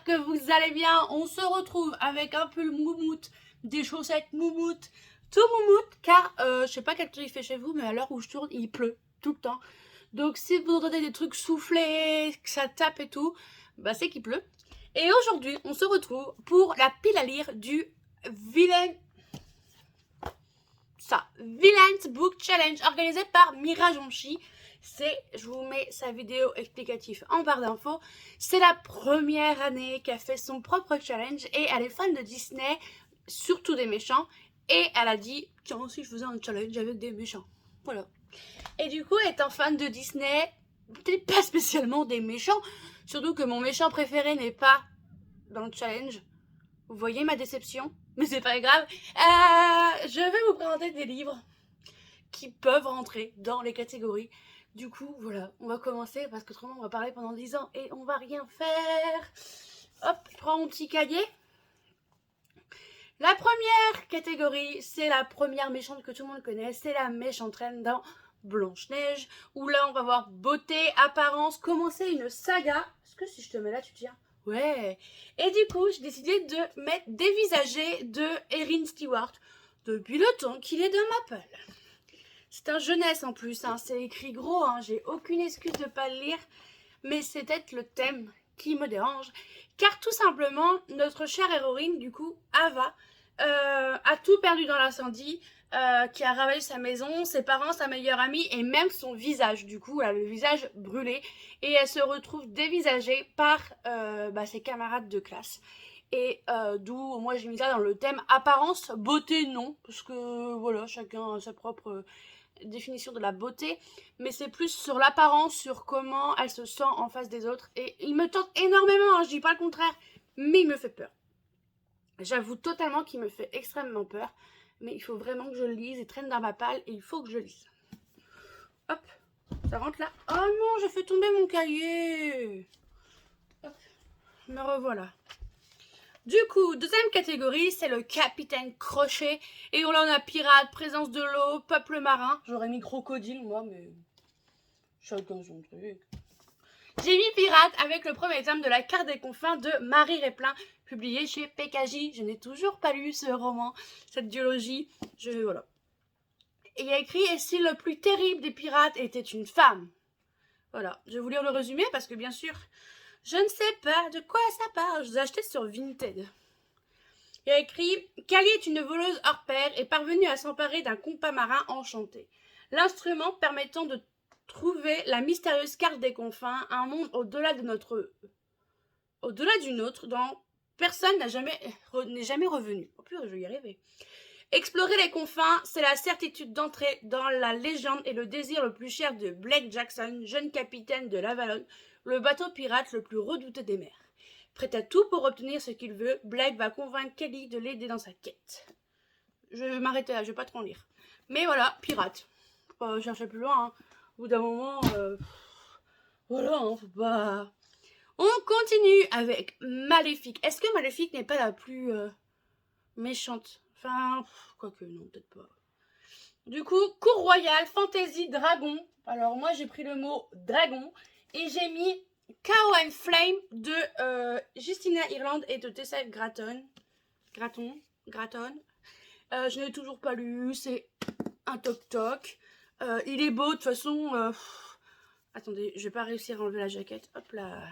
j'espère que vous allez bien. On se retrouve avec un pull moumoute, des chaussettes moumoute, tout moumoute, car je sais pas quel temps il fait chez vous, mais à l'heure où je tourne, il pleut tout le temps. Donc si vous entendez des trucs souffler, que ça tape et tout, bah c'est qu'il pleut. Et aujourd'hui, on se retrouve pour la pile à lire du Villain's Book Challenge organisé par Mira Jonchi. Je vous mets sa vidéo explicative en barre d'infos. C'est la première année qu'elle fait son propre challenge et elle est fan de Disney, surtout des méchants. Et elle a dit, tiens, si je faisais un challenge avec des méchants. Voilà. Et du coup, étant fan de Disney, peut-être pas spécialement des méchants, surtout que mon méchant préféré n'est pas dans le challenge. Vous voyez ma déception? Mais c'est pas grave. Je vais vous présenter des livres qui peuvent rentrer dans les catégories. Du coup, voilà, on va commencer parce que autrement on va parler pendant 10 ans et on va rien faire. Hop, je prends mon petit cahier. La première catégorie, c'est la première méchante que tout le monde connaît, c'est la méchante reine dans Blanche-Neige, où là on va voir beauté, apparence, commencer une saga. Est-ce que si je te mets là, tu tiens? Ouais. Et du coup, j'ai décidé de mettre dévisager de Erin Stewart depuis le temps qu'il est dans Maple. C'est un jeunesse en plus, hein. C'est écrit gros, hein. J'ai aucune excuse de ne pas le lire, mais c'est peut-être le thème qui me dérange, car tout simplement, notre chère héroïne, du coup, Ava, a tout perdu dans l'incendie, qui a ravagé sa maison, ses parents, sa meilleure amie, et même son visage. Du coup, elle a le visage brûlé, et elle se retrouve dévisagée par ses camarades de classe. Et d'où moi j'ai mis ça dans le thème apparence, beauté non, parce que voilà, chacun a sa propre définition de la beauté, mais c'est plus sur l'apparence, sur comment elle se sent en face des autres, et il me tente énormément, hein, je dis pas le contraire, mais il me fait peur. J'avoue totalement qu'il me fait extrêmement peur, mais il faut vraiment que je le lise, il traîne dans ma palle, et il faut que je le lise. Hop, ça rentre là. Oh non, j'ai fait tomber mon cahier. Hop, me revoilà. Du coup, deuxième catégorie, c'est le Capitaine Crochet. Et on en a pirate, présence de l'eau, peuple marin. J'aurais mis crocodile, moi, mais chacun son truc. J'ai mis pirate avec le premier tome de La Carte des Confins de Marie Réplin, publié chez PKJ. Je n'ai toujours pas lu ce roman, cette duologie. Voilà. Et il y a écrit « Et si le plus terrible des pirates était une femme ?» Voilà, je vais vous lire le résumé parce que bien sûr, je ne sais pas de quoi ça parle. Je l'ai acheté sur Vinted. Il y a écrit « Callie est une voleuse hors pair et parvenue à s'emparer d'un compas marin enchanté. L'instrument permettant de trouver la mystérieuse carte des confins, un monde au-delà du nôtre, dont personne n'est jamais revenu. Oh purée, je vais y arriver. Explorer les confins, c'est la certitude d'entrer dans la légende et le désir le plus cher de Blake Jackson, jeune capitaine de l'Avalon, le bateau pirate le plus redouté des mers. Prêt à tout pour obtenir ce qu'il veut, Blake va convaincre Callie de l'aider dans sa quête. Je vais m'arrêter là, je vais pas trop en lire. Mais voilà, pirate. Faut pas chercher plus loin, hein. Au bout d'un moment, voilà, hein, faut pas... On continue avec Maléfique. Est-ce que Maléfique n'est pas la plus méchante? Enfin, quoique non, peut-être pas. Du coup, cour royale, fantasy, dragon. Alors moi, j'ai pris le mot dragon et j'ai mis Cow and Flame de Justina Ireland et de Tessa Gratton. Je n'ai toujours pas lu, c'est un toc-toc. Il est beau, de toute façon... Attendez, je vais pas réussir à enlever la jaquette. Hop là.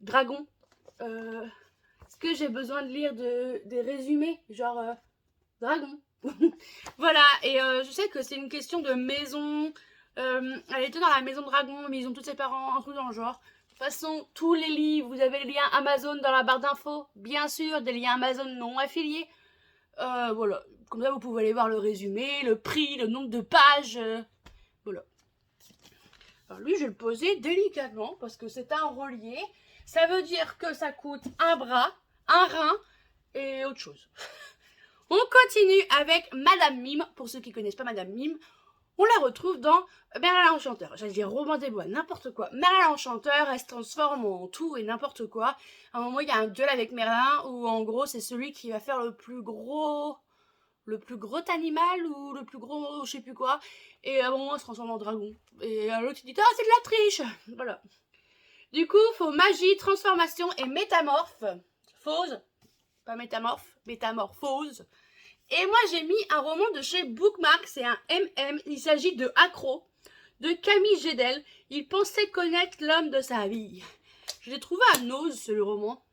Dragon. Est-ce que j'ai besoin de lire des résumés? Genre, dragon. Voilà, et je sais que c'est une question de maison. Elle était dans la maison dragon, mais ils ont tous ses parents, un truc dans le genre. De toute façon, tous les livres, vous avez les liens Amazon dans la barre d'infos. Bien sûr, des liens Amazon non affiliés. Voilà, comme ça vous pouvez aller voir le résumé, le prix, le nombre de pages. Voilà. Alors lui, je vais le poser délicatement parce que c'est un relié. Ça veut dire que ça coûte un bras, un rein et autre chose. On continue avec Madame Mime. Pour ceux qui connaissent pas Madame Mime, on la retrouve dans Merlin l'Enchanteur. J'allais dire Robin des Bois, n'importe quoi. Merlin l'Enchanteur, elle se transforme en tout et n'importe quoi. À un moment, il y a un duel avec Merlin où en gros, c'est celui qui va faire le plus gros animal ou le plus gros je sais plus quoi. Et à un moment, elle se transforme en dragon. Et l'autre, il dit « Ah, c'est de la triche !» Voilà. Du coup, faut magie, transformation et métamorphe. Fause, pas métamorphe, métamorphose. Et moi, j'ai mis un roman de chez Bookmark, c'est un MM. Il s'agit de Accro, de Camille Gédel. Il pensait connaître l'homme de sa vie. Je l'ai trouvé à Nose, ce roman.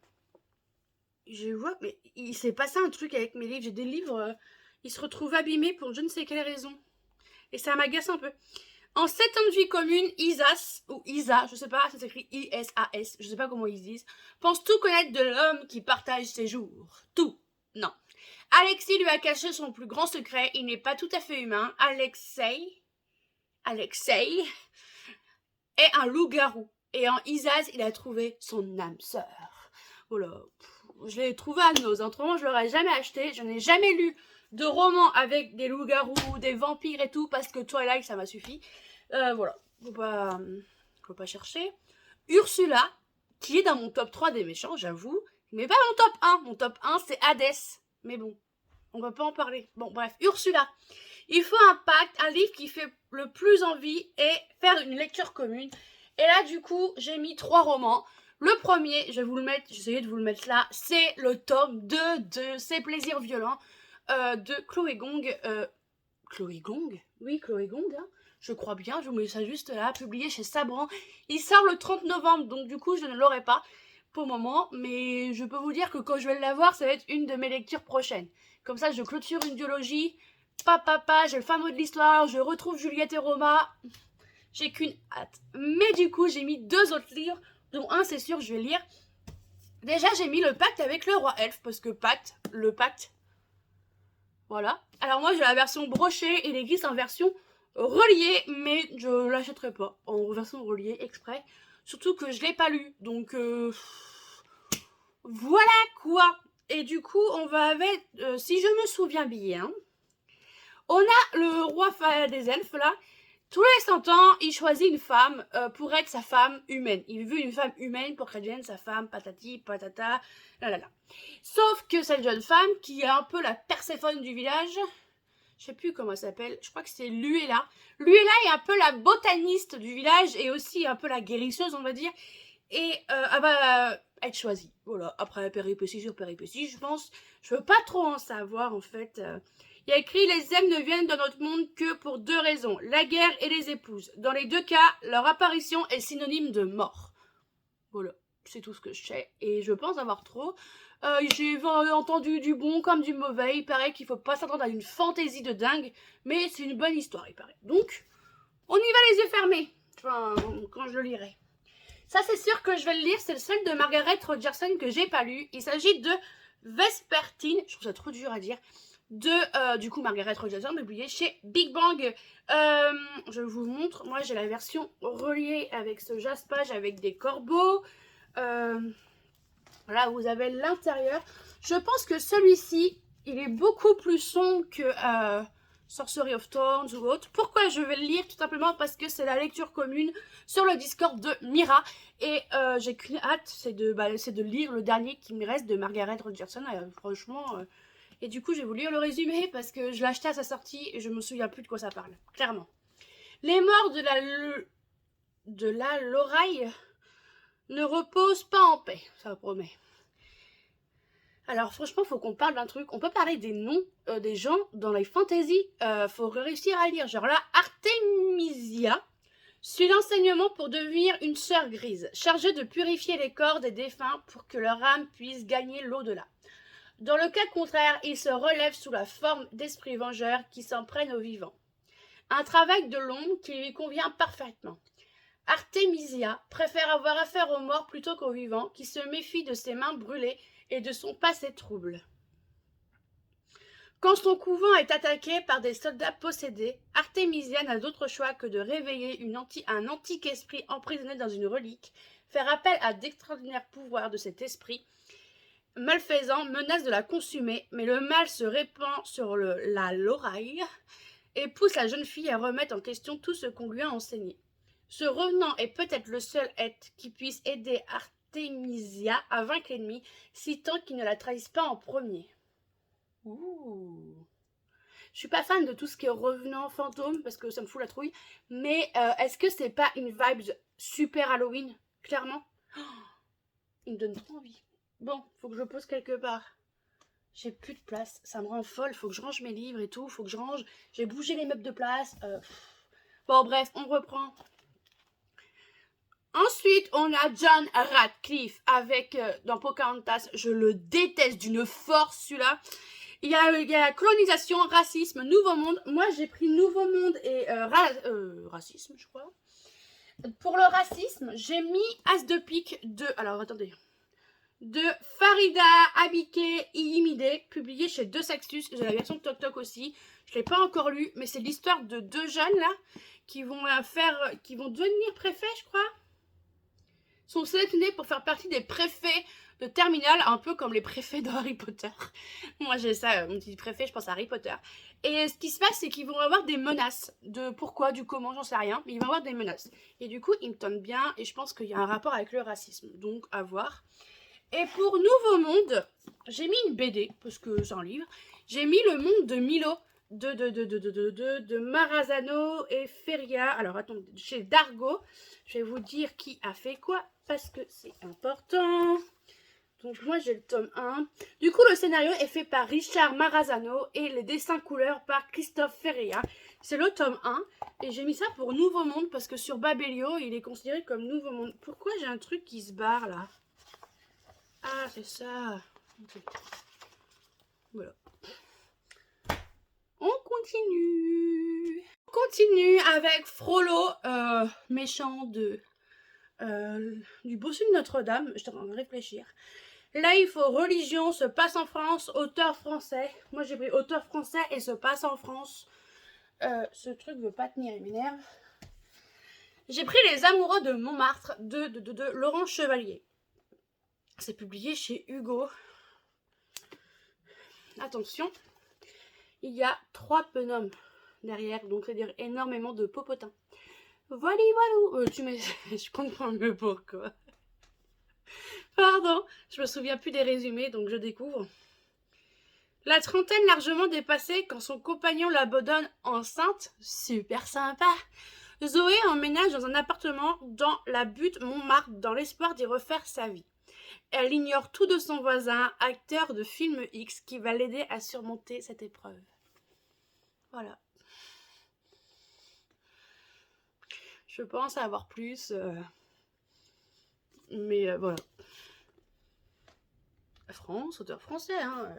Je vois, mais il s'est passé un truc avec mes livres. J'ai des livres, ils se retrouvent abîmés pour je ne sais quelle raison. Et ça m'agace un peu. En 7 ans de vie commune, Isas, ou Isa, je sais pas, ça s'écrit I-S-A-S, je sais pas comment ils disent, pense tout connaître de l'homme qui partage ses jours. Tout. Non. Alexis lui a caché son plus grand secret, il n'est pas tout à fait humain. Alexei est un loup-garou. Et en Isas, il a trouvé son âme sœur. Voilà. Je l'ai trouvé à Nose. Autrement, je l'aurais jamais acheté. Je n'ai jamais lu de romans avec des loups-garous, des vampires et tout, parce que Twilight, ça m'a suffi. Voilà. Faut pas chercher. Ursula, qui est dans mon top 3 des méchants, j'avoue, mais pas mon top 1. Mon top 1, c'est Hadès. Mais bon, on va pas en parler. Bon, bref, Ursula. Il faut un pacte, un livre qui fait le plus envie et faire une lecture commune. Et là, du coup, j'ai mis 3 romans. Le premier, je vais vous le mettre, j'essayais de vous le mettre là, c'est le tome 2 de Ces plaisirs violents de Chloé Gong. Chloé Gong? Oui, Chloé Gong, hein. Je crois bien, je vous mets ça juste là, publié chez Sabran. Il sort le 30 novembre, donc du coup, je ne l'aurai pas pour le moment, mais je peux vous dire que quand je vais l'avoir, ça va être une de mes lectures prochaines. Comme ça, je clôture une duologie. Papa, j'ai le fin mot de l'histoire, je retrouve Juliette et Roma. J'ai qu'une hâte. Mais du coup, j'ai mis 2 autres livres, dont un, c'est sûr, je vais lire. Déjà, j'ai mis le pacte avec le roi elfe, parce que le pacte. Voilà. Alors moi, j'ai la version brochée, il existe en version reliée, mais je l'achèterai pas en version reliée exprès. Surtout que je l'ai pas lu, donc voilà quoi. Et du coup, on va avec, si je me souviens bien, on a le roi des elfes là. Tous les 100 ans, il choisit une femme pour être sa femme humaine. Il veut une femme humaine pour qu'elle devienne sa femme, patati, patata, là. Sauf que cette jeune femme, qui est un peu la Perséphone du village, je sais plus comment elle s'appelle, je crois que c'est Luella. Luella est un peu la botaniste du village et aussi un peu la guérisseuse, on va dire. Et elle va être choisie. Voilà, après péripétie sur péripétie, je pense. Je veux pas trop en savoir en fait. Il y a écrit: les âmes ne viennent dans notre monde que pour 2 raisons, la guerre et les épouses. Dans les 2 cas, leur apparition est synonyme de mort. Voilà, c'est tout ce que je sais. Et je pense avoir trop. J'ai entendu du bon comme du mauvais. Il paraît qu'il faut pas s'attendre à une fantaisie de dingue, mais c'est une bonne histoire, il paraît. Donc, on y va les yeux fermés. Enfin, quand je le lirai. Ça, c'est sûr que je vais le lire. C'est le seul de Margaret Rogerson que j'ai pas lu. Il s'agit de Vespertine. Je trouve ça trop dur à dire. Du coup, Margaret Rogerson, publié chez Big Bang. Je vous montre. Moi, j'ai la version reliée avec ce jaspage avec des corbeaux. Voilà, vous avez l'intérieur. Je pense que celui-ci, il est beaucoup plus sombre que Sorcery of Thorns ou autre. Pourquoi je vais le lire? Tout simplement parce que c'est la lecture commune sur le Discord de Mira. Et j'ai qu'une hâte, c'est de lire le dernier qui me reste de Margaret Rogerson. Franchement... Et du coup, je vais vous lire le résumé parce que je l'ai acheté à sa sortie et je me souviens plus de quoi ça parle. Clairement. Les morts de la Loraille ne reposent pas en paix, ça promet. Alors franchement, faut qu'on parle d'un truc. On peut parler des noms des gens dans les fantasy. Faut réussir à lire. Genre là, Artemisia suit l'enseignement pour devenir une sœur grise, chargée de purifier les corps des défunts pour que leur âme puisse gagner l'au-delà. Dans le cas contraire, il se relève sous la forme d'esprits vengeurs qui s'en prennent aux vivants. Un travail de l'ombre qui lui convient parfaitement. Artemisia préfère avoir affaire aux morts plutôt qu'aux vivants, qui se méfient de ses mains brûlées et de son passé trouble. Quand son couvent est attaqué par des soldats possédés, Artemisia n'a d'autre choix que de réveiller un antique esprit emprisonné dans une relique, faire appel à d'extraordinaires pouvoirs de cet esprit, malfaisant menace de la consumer, mais le mal se répand sur la Loraille et pousse la jeune fille à remettre en question tout ce qu'on lui a enseigné. Ce revenant est peut-être le seul être qui puisse aider Artemisia à vaincre l'ennemi, si tant qu'il ne la trahisse pas en premier. Ouh. Je suis pas fan de tout ce qui est revenant fantôme parce que ça me fout la trouille, mais est-ce que c'est pas une vibe super Halloween? clairement. Il me donne trop envie. Bon, faut que je pose quelque part. J'ai plus de place, ça me rend folle, faut que je range mes livres et tout, faut que je range. J'ai bougé les meubles de place. Bon, bref, on reprend. Ensuite, on a John Radcliffe avec, dans Pocahontas, je le déteste d'une force celui-là. Il y a colonisation, racisme, nouveau monde. Moi, j'ai pris nouveau monde et racisme, je crois. Pour le racisme, j'ai mis As de pique de... Alors, attendez. De Farida Abike Iyimide, publié chez Deux Sextus. J'ai la version Toc Toc aussi. Je ne l'ai pas encore lu, mais c'est l'histoire de deux jeunes là qui vont devenir préfets, je crois. Ils sont sélectionnés pour faire partie des préfets de terminale, un peu comme les préfets de Harry Potter. Moi j'ai ça, mon petit préfet, je pense à Harry Potter. Et ce qui se passe, c'est qu'ils vont avoir des menaces. De pourquoi, du comment, j'en sais rien, mais ils vont avoir des menaces. Et du coup, ils me tonnent bien, et je pense qu'il y a un rapport avec le racisme. Donc, à voir. Et pour Nouveau Monde, j'ai mis une BD, parce que c'est un livre. J'ai mis Le Monde de Milo, de Marazano et Feria. Alors, attendez, chez Dargo. Je vais vous dire qui a fait quoi, parce que c'est important. Donc, moi, j'ai le tome 1. Du coup, le scénario est fait par Richard Marazano et les dessins couleurs par Christophe Feria. C'est le tome 1. Et j'ai mis ça pour Nouveau Monde, parce que sur Babelio, il est considéré comme Nouveau Monde. Pourquoi j'ai un truc qui se barre, là? Ah, c'est ça. Okay. Voilà. On continue. On continue avec Frollo, méchant du bossu de Notre-Dame. Je suis en train de réfléchir. Là, il faut religion, se passe en France, auteur français. Moi, j'ai pris auteur français et se passe en France. Ce truc veut pas tenir, il m'énerve. J'ai pris Les Amoureux de Montmartre de Laurent Chevalier. C'est publié chez Hugo. Attention, il y a 3 penums derrière, donc c'est-à-dire énormément de popotins. Voilà, je comprends mieux pourquoi. Pardon, je me souviens plus des résumés, donc je découvre. La trentaine largement dépassée quand son compagnon l'abandonne enceinte, super sympa. Zoé emménage dans un appartement dans la butte Montmartre dans l'espoir d'y refaire sa vie. Elle ignore tout de son voisin, acteur de film X, qui va l'aider à surmonter cette épreuve. Voilà. Je pense avoir plus, mais voilà. France, auteur français, hein.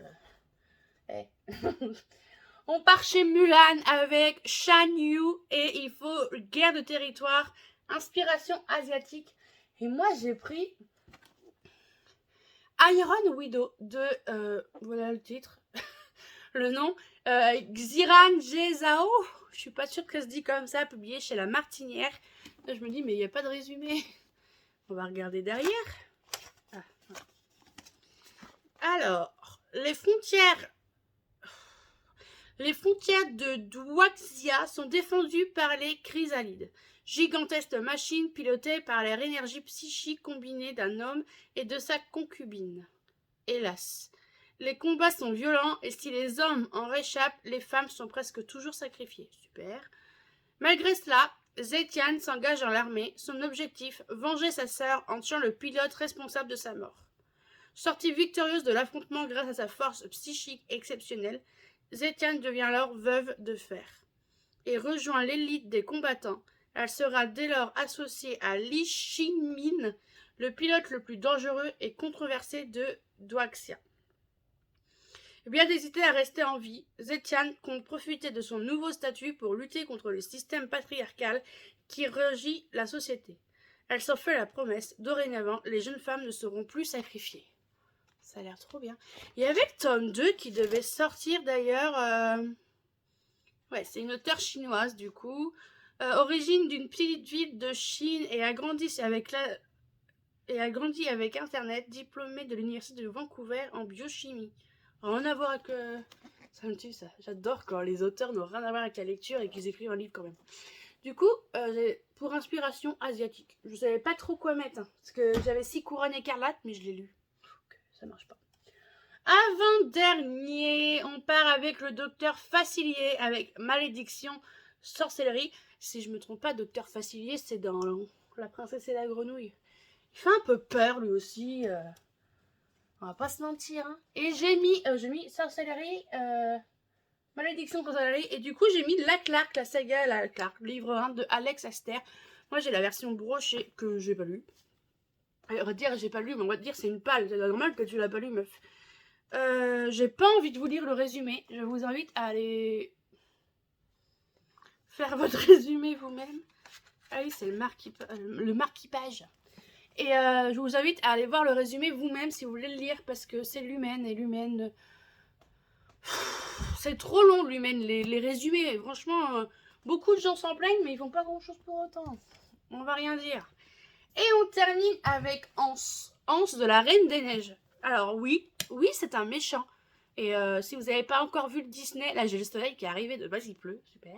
On part chez Mulan avec Shan Yu et il faut guerre de territoire, inspiration asiatique. Et moi j'ai pris Iron Widow de, voilà le titre, le nom, Xiran Jezao, je suis pas sûre que ça se dit comme ça, publié chez La Martinière. Là, je me dis, mais il n'y a pas de résumé. On va regarder derrière. Ah, voilà. Alors, les frontières de Douaxia sont défendues par les chrysalides. Gigantesques machines pilotées par leur énergie psychique combinée d'un homme et de sa concubine. Hélas, les combats sont violents et si les hommes en réchappent, les femmes sont presque toujours sacrifiées. Super. Malgré cela, Zetian s'engage dans l'armée. Son objectif, venger sa sœur en tuant le pilote responsable de sa mort. Sortie victorieuse de l'affrontement grâce à sa force psychique exceptionnelle, Zetian devient alors veuve de fer et rejoint l'élite des combattants. Elle sera dès lors associée à Li Shimin, le pilote le plus dangereux et controversé de Douaxia. Bien hésité à rester en vie, Zetian compte profiter de son nouveau statut pour lutter contre le système patriarcal qui régit la société. Elle s'en fait la promesse, dorénavant, les jeunes femmes ne seront plus sacrifiées. Ça a l'air trop bien. Il y avait le tome 2 qui devait sortir d'ailleurs. Ouais, c'est une auteure chinoise du coup. Origine d'une petite ville de Chine et a grandi avec Internet, diplômée de l'université de Vancouver en biochimie. Rien à voir avec... Ça me tue ça. J'adore quand les auteurs n'ont rien à voir avec la lecture et qu'ils écrivent un livre quand même. Du coup, pour inspiration asiatique. Je savais pas trop quoi mettre. Hein, parce que j'avais 6 couronnes écarlates, mais je l'ai lu. Ça marche pas. Avant-dernier, on part avec le docteur Facilier avec Malédiction, Sorcellerie. Si je me trompe pas, docteur Facilier, c'est dans La Princesse et la Grenouille. Il fait un peu peur lui aussi. On va pas se mentir. Hein. Et j'ai mis sorcellerie, malédiction sorcellerie. Et du coup, j'ai mis la Clark, la saga la Clark, livre 1 de Alex Aster. Moi, j'ai la version brochée que j'ai pas lue. On va dire j'ai pas lu, mais on va te dire c'est une palle. C'est normal que tu l'as pas lu, meuf. J'ai pas envie de vous lire le résumé. Je vous invite à aller faire votre résumé vous-même. Ah oui, c'est le marquipage. Et je vous invite à aller voir le résumé vous-même si vous voulez le lire parce que c'est l'humaine et l'humaine. C'est trop long l'humaine, les résumés. Franchement, beaucoup de gens s'en plaignent, mais ils font pas grand-chose pour autant. On va rien dire. Et on termine avec Hans. Hans de la Reine des Neiges. Alors oui, c'est un méchant. Et si vous n'avez pas encore vu le Disney, là j'ai le soleil qui est arrivé, de base il pleut, super.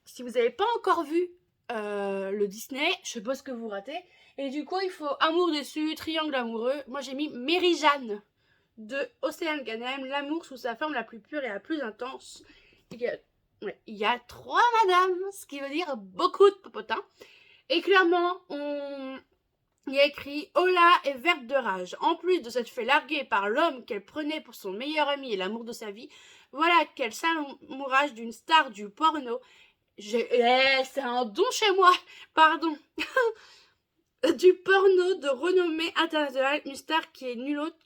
Si vous n'avez pas encore vu le Disney, je suppose que vous ratez. Et du coup il faut amour déçu, triangle amoureux. Moi j'ai mis Mary-Jeanne de Océane Ganem, l'amour sous sa forme la plus pure et la plus intense. Il y a 3 madames, ce qui veut dire beaucoup de popotins. Et clairement, il y a écrit « Ola est verte de rage. En plus de s'être fait larguer par l'homme qu'elle prenait pour son meilleur ami et l'amour de sa vie, voilà qu'elle s'amourage d'une star du porno. C'est un don chez moi, pardon. Du porno de renommée internationale, une star qui est nulle autre.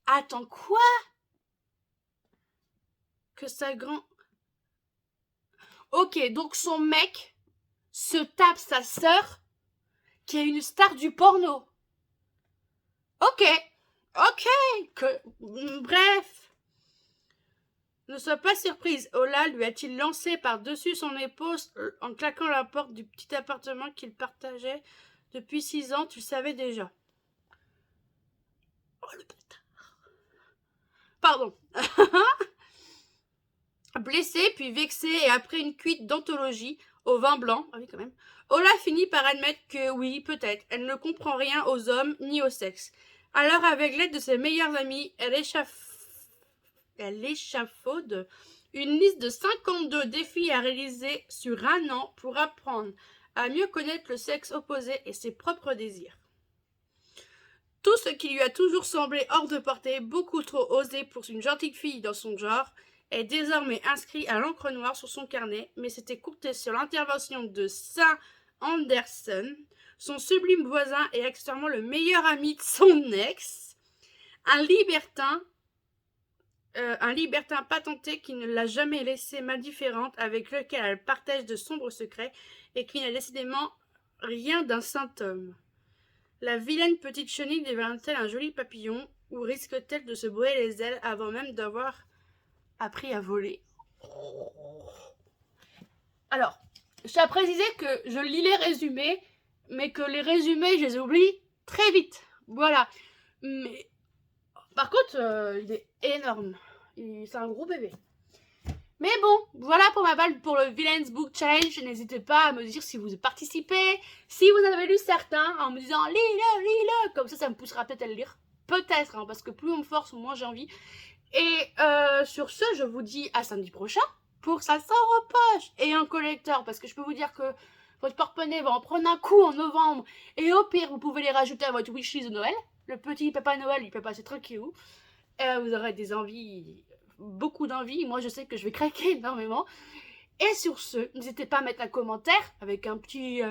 Attends, quoi? Que sa grand... Ok, donc son mec se tape sa sœur qui est une star du porno. Ok, bref. Ne sois pas surprise, Ola lui a-t-il lancé par-dessus son épaule en claquant la porte du petit appartement qu'il partageait depuis 6 ans, tu le savais déjà. Oh le bâtard. Pardon. Blessé, puis vexé, et après une cuite d'anthologie au vin blanc, ah oui quand même, Ola finit par admettre que oui, peut-être, elle ne comprend rien aux hommes ni au sexe. Alors, avec l'aide de ses meilleurs amis, elle échafaude une liste de 52 défis à réaliser sur 1 an pour apprendre à mieux connaître le sexe opposé et ses propres désirs. Tout ce qui lui a toujours semblé hors de portée, beaucoup trop osé pour une gentille fille dans son genre, est désormais inscrit à l'encre noire sur son carnet, mais c'était compté sur l'intervention de Saint Anderson, son sublime voisin et accessoirement le meilleur ami de son ex, un libertin patenté qui ne l'a jamais laissée indifférente, avec lequel elle partage de sombres secrets et qui n'a décidément rien d'un saint homme. La vilaine petite chenille deviendra-t-elle un joli papillon ou risque-t-elle de se brûler les ailes avant même d'avoir appris à voler? Alors, je tiens à préciser que je lis les résumés, mais que les résumés, je les oublie très vite. Voilà. Mais par contre, il est énorme. C'est un gros bébé. Mais bon, voilà pour ma balle pour le Villains Book Challenge. N'hésitez pas à me dire si vous participez, si vous avez lu certains, en me disant lis-le. Comme ça me poussera peut-être à le lire. Peut-être, hein, parce que plus on me force, moins j'ai envie. Et sur ce, je vous dis à samedi prochain pour ça sort aux poches et un collecteur. Parce que je peux vous dire que votre porte-monnaie va en prendre un coup en novembre. Et au pire, vous pouvez les rajouter à votre wishlist de Noël. Le petit Papa Noël, il peut passer tranquillou. Vous aurez des envies, beaucoup d'envies. Moi, je sais que je vais craquer énormément. Et sur ce, n'hésitez pas à mettre un commentaire avec un petit,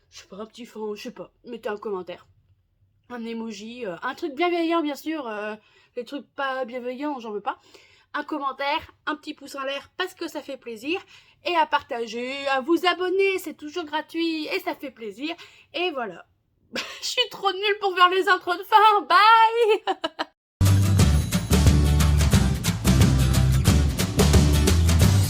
je sais pas, un petit fond, je sais pas. Mettez un commentaire, un emoji, un truc bienveillant, bien sûr. Les trucs pas bienveillants, j'en veux pas. Un commentaire, un petit pouce en l'air parce que ça fait plaisir. Et à partager, à vous abonner, c'est toujours gratuit et ça fait plaisir. Et voilà. Je suis trop nulle pour faire les intros de fin. Bye.